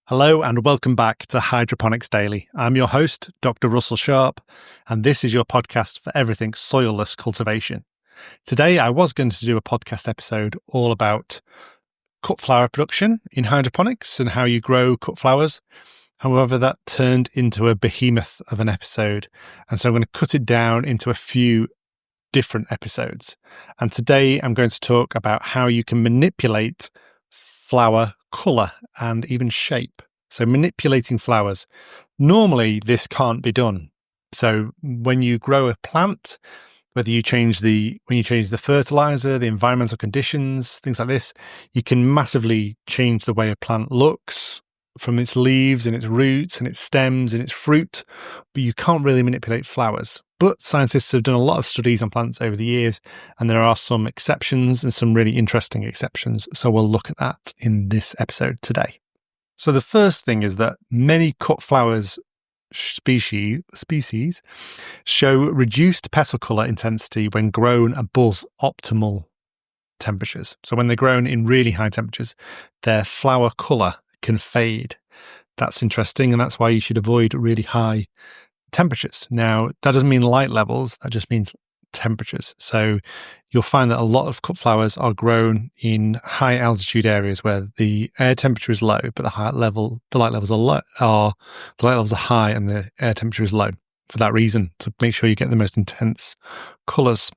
Hello and welcome back to Hydroponics Daily. I'm your host, Dr. Russell Sharp, and this is your podcast for everything soilless cultivation. Today, I was going to do a podcast episode all about cut flower production in hydroponics and how you grow cut flowers. However, that turned into a behemoth of an episode, and so I'm going to cut it down into a few different episodes. And today, I'm going to talk about how you can manipulate flower colour and even shape. So manipulating flowers. Normally this can't be done. So when you grow a plant, whether you change the fertilizer, the environmental conditions, things like this, you can massively change the way a plant looks from its leaves and its roots and its stems and its fruit, but you can't really manipulate flowers. But scientists have done a lot of studies on plants over the years, and there are some exceptions and some really interesting exceptions. So we'll look at that in this episode today. So the first thing is that many cut flowers species show reduced petal colour intensity when grown above optimal temperatures. So when they're grown in really high temperatures, their flower colour can fade. That's interesting, and that's why you should avoid really high temperatures. Now, that doesn't mean light levels, that just means temperatures. So you'll find that a lot of cut flowers are grown in high altitude areas where the air temperature is low, but the light levels are high and the air temperature is low. For that reason, to make sure you get the most intense colours.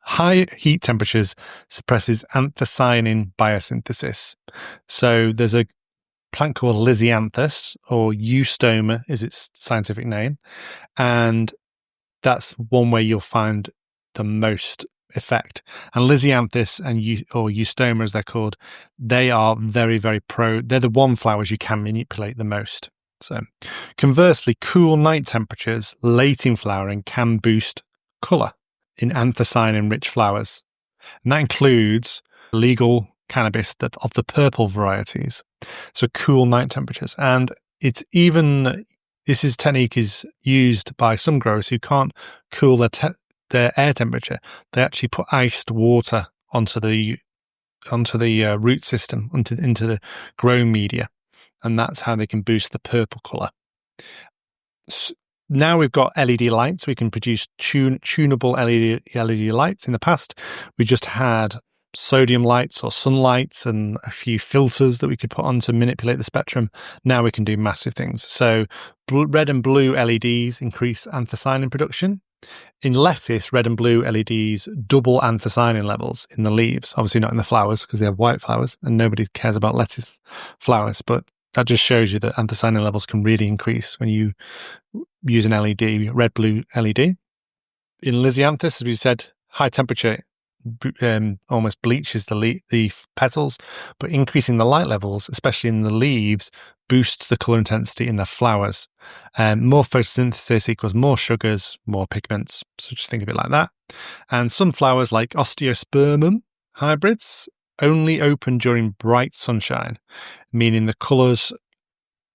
High heat temperatures suppresses anthocyanin biosynthesis. So there's a plant called Lisianthus, or eustoma is its scientific name, and that's one way you'll find the most effect. And Lisianthus or eustoma, as they're called, they are very, very they're the one flowers you can manipulate the most. So conversely, cool night temperatures late in flowering can boost colour in anthocyanin-rich flowers. And that includes legal cannabis of the purple varieties. So cool night temperatures. And this technique is used by some growers who can't cool their air temperature. They actually put iced water onto the root system, into the growing media, and that's how they can boost the purple colour. Now we've got LED lights. We can produce tunable LED lights. In the past, we just had sodium lights or sunlights and a few filters that we could put on to manipulate the spectrum. Now we can do massive things. So red and blue LEDs increase anthocyanin production. In lettuce, red and blue LEDs double anthocyanin levels in the leaves. Obviously not in the flowers because they have white flowers and nobody cares about lettuce flowers, but that just shows you that anthocyanin levels can really increase when you use an LED, red-blue LED. In Lisianthus, as we said, high temperature almost bleaches the petals, but increasing the light levels, especially in the leaves, boosts the colour intensity in the flowers. More photosynthesis equals more sugars, more pigments. So just think of it like that. And some flowers, like osteospermum hybrids, only open during bright sunshine, meaning the colours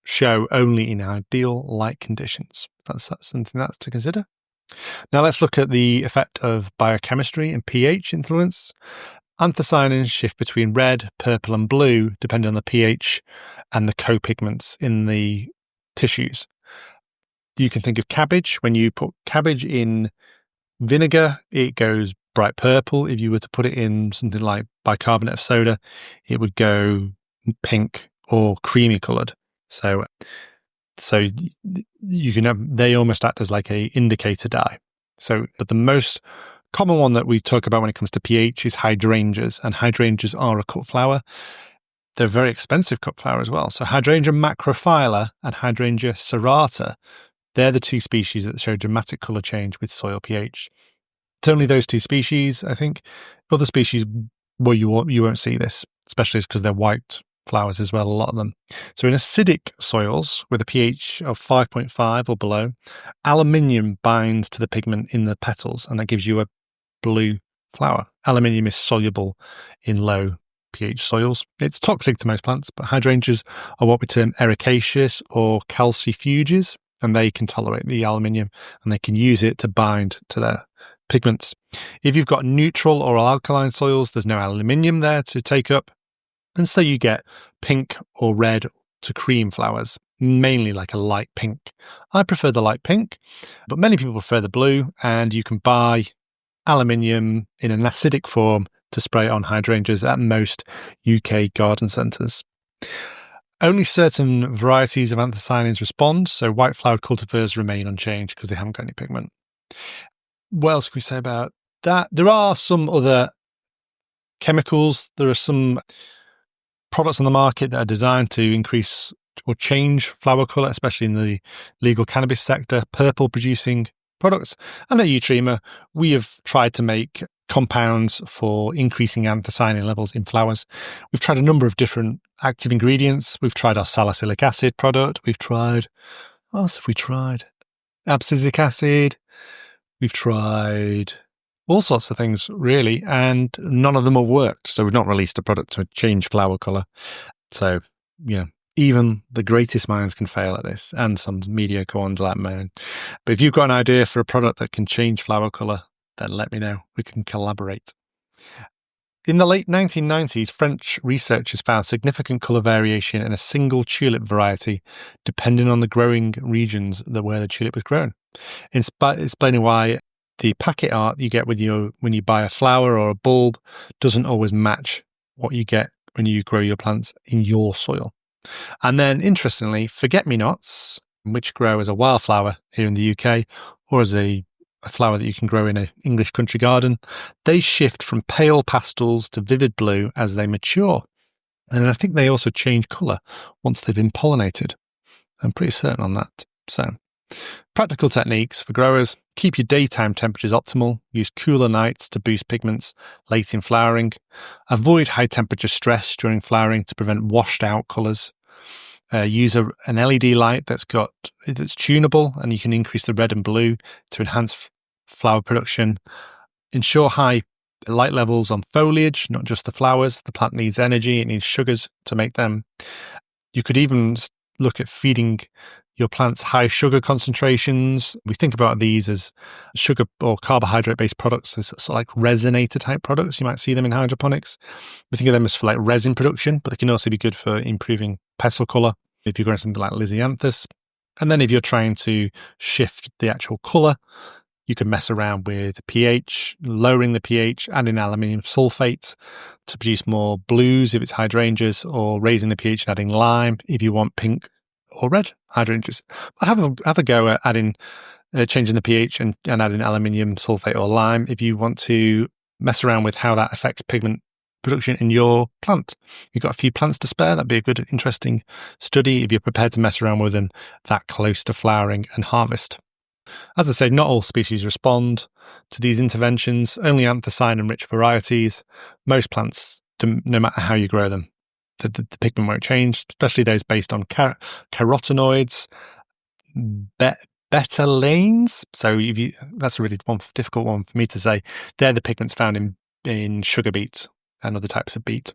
show only in ideal light conditions. That's something that's to consider. Now let's look at the effect of biochemistry and pH influence. Anthocyanins shift between red, purple and blue depending on the pH and the co-pigments in the tissues. You can think of cabbage. When you put cabbage in vinegar, it goes bright purple. If you were to put it in something like bicarbonate of soda, it would go pink or creamy coloured. So you can have, they almost act as like a indicator dye. So, but the most common one that we talk about when it comes to pH is hydrangeas, and hydrangeas are a cut flower. They're a very expensive cut flower as well. So hydrangea macrophylla and hydrangea serrata, they're the two species that show dramatic colour change with soil pH. It's only those two species, I think. Other species, well, you won't see this, especially because they're white flowers as well, a lot of them. So in acidic soils with a pH of 5.5 or below, aluminium binds to the pigment in the petals, and that gives you a blue flower. Aluminium is soluble in low pH soils. It's toxic to most plants, but hydrangeas are what we term ericaceous or calcifuges, and they can tolerate the aluminium and they can use it to bind to their pigments. If you've got neutral or alkaline soils, there's no aluminium there to take up, and so you get pink or red to cream flowers, mainly like a light pink. I prefer the light pink, but many people prefer the blue, and you can buy aluminium in an acidic form to spray on hydrangeas at most UK garden centres. Only certain varieties of anthocyanins respond, so white-flowered cultivars remain unchanged because they haven't got any pigment. What else can we say about that? There are some other chemicals. There are some products on the market that are designed to increase or change flower colour, especially in the legal cannabis sector, purple-producing products. And at Utrema, we have tried to make compounds for increasing anthocyanin levels in flowers. We've tried a number of different active ingredients. We've tried our salicylic acid product. We've tried, what else have we tried? Abscisic acid. We've tried all sorts of things, really, and none of them have worked. So we've not released a product to change flower colour. So, even the greatest minds can fail at this, and some mediocre ones like mine. But if you've got an idea for a product that can change flower colour, then let me know. We can collaborate. In the late 1990s, French researchers found significant colour variation in a single tulip variety, depending on the growing regions where the tulip was grown, explaining why the packet art you get when you buy a flower or a bulb doesn't always match what you get when you grow your plants in your soil. And then, interestingly, forget-me-nots, which grow as a wildflower here in the UK, or as a flower that you can grow in an English country garden, they shift from pale pastels to vivid blue as they mature. And I think they also change colour once they've been pollinated. I'm pretty certain on that. So, practical techniques for growers: keep your daytime temperatures optimal, use cooler nights to boost pigments late in flowering, avoid high temperature stress during flowering to prevent washed out colours, use an LED light that's tunable, and you can increase the red and blue to enhance flower production. Ensure high light levels on foliage, not just the flowers. The plant needs energy, it needs sugars to make them. You could even look at feeding your plants high sugar concentrations. We think about these as sugar or carbohydrate-based products, as sort of like resonator type products. You might see them in hydroponics. We think of them as for like resin production, but they can also be good for improving petal colour if you're growing something like Lisianthus. And then if you're trying to shift the actual colour, you can mess around with pH, lowering the pH, adding aluminium sulfate to produce more blues if it's hydrangeas, or raising the pH and adding lime if you want pink or red hydrangeas. But have a go at changing the pH and adding aluminium sulfate or lime if you want to mess around with how that affects pigment production in your plant. You've got a few plants to spare. That'd be a good, interesting study if you're prepared to mess around with them that close to flowering and harvest. As I said, not all species respond to these interventions, only anthocyanin-rich varieties. Most plants, no matter how you grow them, the pigment won't change, especially those based on carotenoids, betalains. So that's a really difficult one for me to say. They're the pigments found in sugar beet and other types of beet.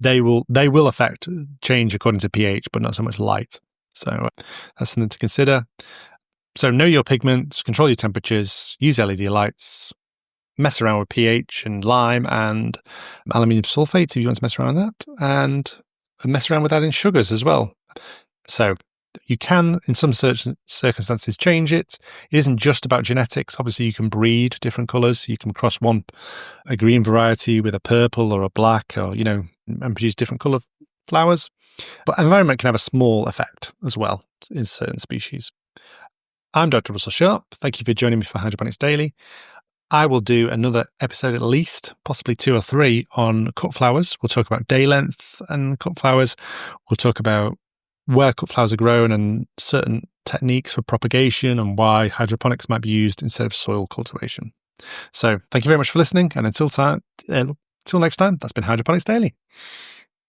They will affect change according to pH, but not so much light. So that's something to consider. So know your pigments, control your temperatures, use LED lights, mess around with pH and lime and aluminium sulfate if you want to mess around with that, and mess around with adding sugars as well. So you can, in some circumstances, change it. It isn't just about genetics. Obviously, you can breed different colours. You can cross a green variety with a purple or a black, or and produce different colour flowers. But environment can have a small effect as well in certain species. I'm Dr. Russell Sharp. Thank you for joining me for Hydroponics Daily. I will do another episode, at least, possibly 2 or 3, on cut flowers. We'll talk about day length and cut flowers. We'll talk about where cut flowers are grown and certain techniques for propagation and why hydroponics might be used instead of soil cultivation. So thank you very much for listening. And until next time, that's been Hydroponics Daily.